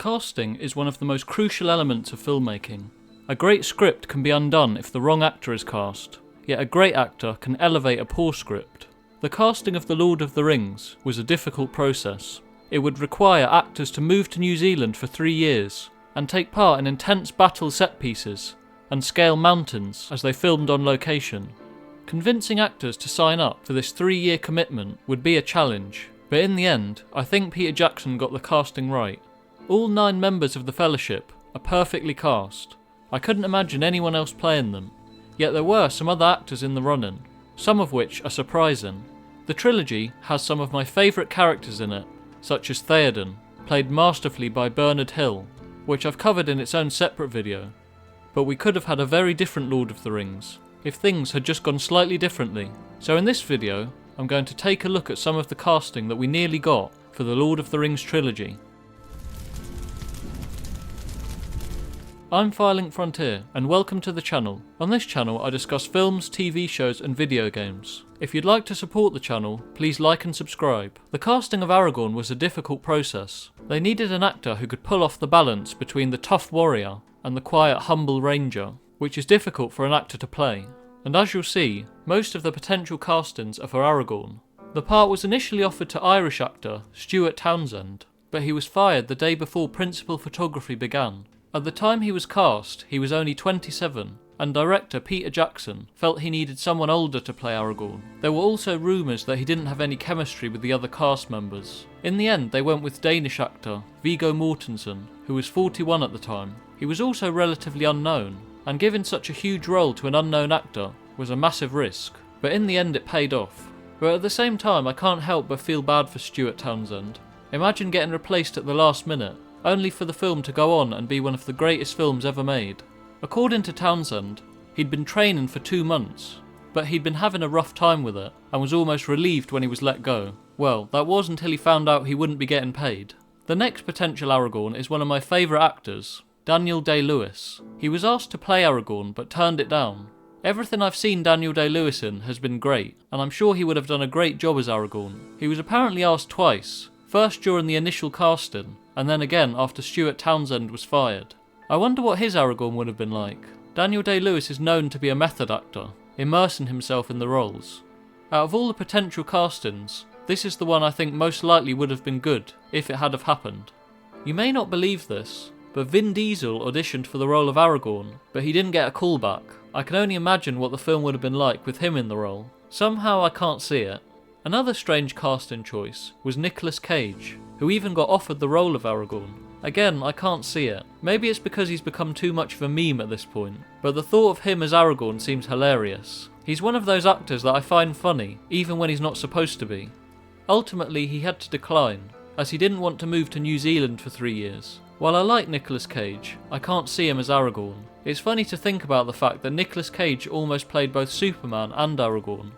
Casting is one of the most crucial elements of filmmaking. A great script can be undone if the wrong actor is cast, yet a great actor can elevate a poor script. The casting of The Lord of the Rings was a difficult process. It would require actors to move to New Zealand for 3 years, and take part in intense battle set pieces, and scale mountains as they filmed on location. Convincing actors to sign up for this 3-year commitment would be a challenge, but in the end, I think Peter Jackson got the casting right. All 9 members of the Fellowship are perfectly cast. I couldn't imagine anyone else playing them, yet there were some other actors in the run-in, some of which are surprising. The trilogy has some of my favourite characters in it, such as Theoden, played masterfully by Bernard Hill, which I've covered in its own separate video. But we could have had a very different Lord of the Rings, if things had just gone slightly differently. So in this video, I'm going to take a look at some of the casting that we nearly got for the Lord of the Rings trilogy. I'm Firelink Frontier, and welcome to the channel. On this channel I discuss films, TV shows and video games. If you'd like to support the channel, please like and subscribe. The casting of Aragorn was a difficult process. They needed an actor who could pull off the balance between the tough warrior and the quiet, humble ranger, which is difficult for an actor to play. And as you'll see, most of the potential castings are for Aragorn. The part was initially offered to Irish actor Stuart Townsend, but he was fired the day before principal photography began. At the time he was cast, he was only 27, and director Peter Jackson felt he needed someone older to play Aragorn. There were also rumours that he didn't have any chemistry with the other cast members. In the end, they went with Danish actor Viggo Mortensen, who was 41 at the time. He was also relatively unknown, and giving such a huge role to an unknown actor was a massive risk, but in the end it paid off. But at the same time, I can't help but feel bad for Stuart Townsend. Imagine getting replaced at the last minute, only for the film to go on and be one of the greatest films ever made. According to Townsend, he'd been training for 2 months, but he'd been having a rough time with it, and was almost relieved when he was let go. Well, that was until he found out he wouldn't be getting paid. The next potential Aragorn is one of my favourite actors, Daniel Day-Lewis. He was asked to play Aragorn, but turned it down. Everything I've seen Daniel Day-Lewis in has been great, and I'm sure he would have done a great job as Aragorn. He was apparently asked twice, first during the initial casting, and then again after Stuart Townsend was fired. I wonder what his Aragorn would have been like. Daniel Day-Lewis is known to be a method actor, immersing himself in the roles. Out of all the potential castings, this is the one I think most likely would have been good, if it had have happened. You may not believe this, but Vin Diesel auditioned for the role of Aragorn, but he didn't get a call back. I can only imagine what the film would have been like with him in the role. Somehow I can't see it. Another strange casting choice was Nicolas Cage, who even got offered the role of Aragorn. Again, I can't see it. Maybe it's because he's become too much of a meme at this point, but the thought of him as Aragorn seems hilarious. He's one of those actors that I find funny, even when he's not supposed to be. Ultimately, he had to decline, as he didn't want to move to New Zealand for 3 years. While I like Nicolas Cage, I can't see him as Aragorn. It's funny to think about the fact that Nicolas Cage almost played both Superman and Aragorn.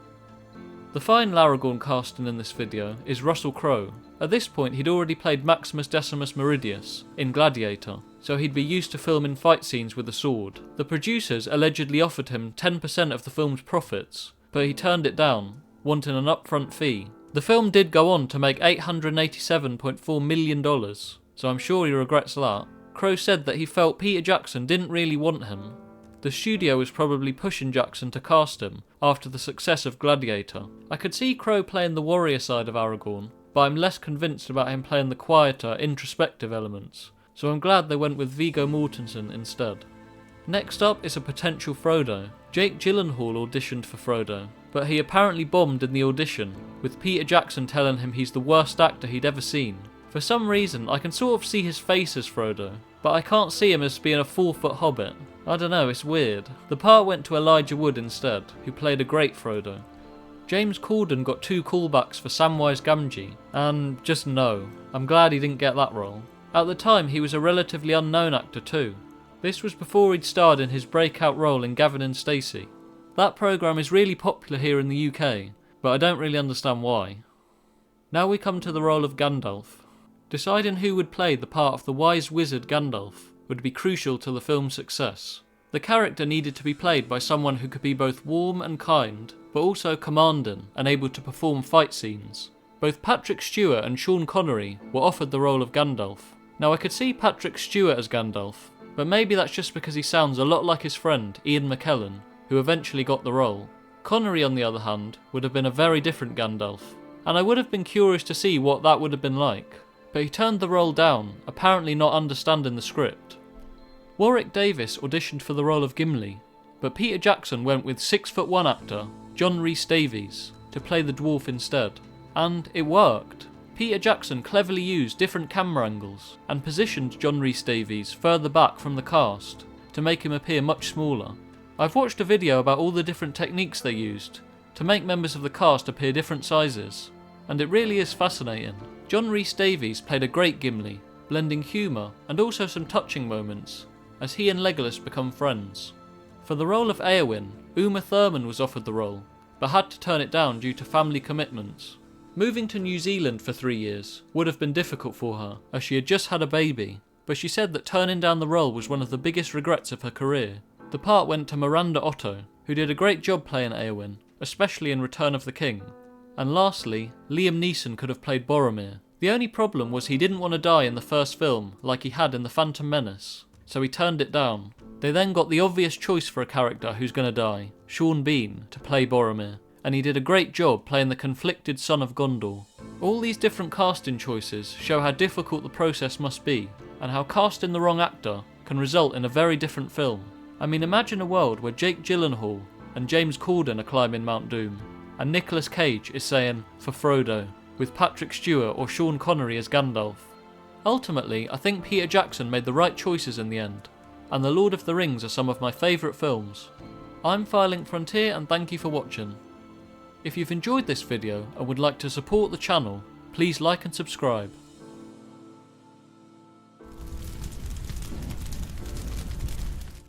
The final Aragorn casting in this video is Russell Crowe. At this point he'd already played Maximus Decimus Meridius in Gladiator, so he'd be used to filming fight scenes with a sword. The producers allegedly offered him 10% of the film's profits, but he turned it down, wanting an upfront fee. The film did go on to make $887.4 million, so I'm sure he regrets that. Crowe said that he felt Peter Jackson didn't really want him. The studio was probably pushing Jackson to cast him after the success of Gladiator. I could see Crowe playing the warrior side of Aragorn, but I'm less convinced about him playing the quieter, introspective elements, so I'm glad they went with Viggo Mortensen instead. Next up is a potential Frodo. Jake Gyllenhaal auditioned for Frodo, but he apparently bombed in the audition, with Peter Jackson telling him he's the worst actor he'd ever seen. For some reason, I can sort of see his face as Frodo, but I can't see him as being a 4-foot hobbit. I don't know, it's weird. The part went to Elijah Wood instead, who played a great Frodo. James Corden got 2 callbacks for Samwise Gamgee, and just no. I'm glad he didn't get that role. At the time, he was a relatively unknown actor too. This was before he'd starred in his breakout role in Gavin and Stacey. That programme is really popular here in the UK, but I don't really understand why. Now we come to the role of Gandalf. Deciding who would play the part of the wise wizard Gandalf would be crucial to the film's success. The character needed to be played by someone who could be both warm and kind, but also commanding and able to perform fight scenes. Both Patrick Stewart and Sean Connery were offered the role of Gandalf. Now I could see Patrick Stewart as Gandalf, but maybe that's just because he sounds a lot like his friend Ian McKellen, who eventually got the role. Connery, on the other hand, would have been a very different Gandalf, and I would have been curious to see what that would have been like, but he turned the role down, apparently not understanding the script. Warwick Davis auditioned for the role of Gimli, but Peter Jackson went with 6'1" actor John Rhys Davies to play the dwarf instead, and it worked. Peter Jackson cleverly used different camera angles and positioned John Rhys Davies further back from the cast to make him appear much smaller. I've watched a video about all the different techniques they used to make members of the cast appear different sizes, and it really is fascinating. John Rhys Davies played a great Gimli, blending humour and also some touching moments as he and Legolas become friends. For the role of Éowyn, Uma Thurman was offered the role, but had to turn it down due to family commitments. Moving to New Zealand for 3 years would have been difficult for her, as she had just had a baby, but she said that turning down the role was one of the biggest regrets of her career. The part went to Miranda Otto, who did a great job playing Éowyn, especially in Return of the King. And lastly, Liam Neeson could have played Boromir. The only problem was he didn't want to die in the first film like he had in The Phantom Menace, so he turned it down. They then got the obvious choice for a character who's going to die, Sean Bean, to play Boromir, and he did a great job playing the conflicted son of Gondor. All these different casting choices show how difficult the process must be, and how casting the wrong actor can result in a very different film. I mean, imagine a world where Jake Gyllenhaal and James Corden are climbing Mount Doom, and Nicolas Cage is saying, "For Frodo," with Patrick Stewart or Sean Connery as Gandalf. Ultimately, I think Peter Jackson made the right choices in the end, and The Lord of the Rings are some of my favourite films. I'm Firelink Frontier, and thank you for watching. If you've enjoyed this video and would like to support the channel, please like and subscribe.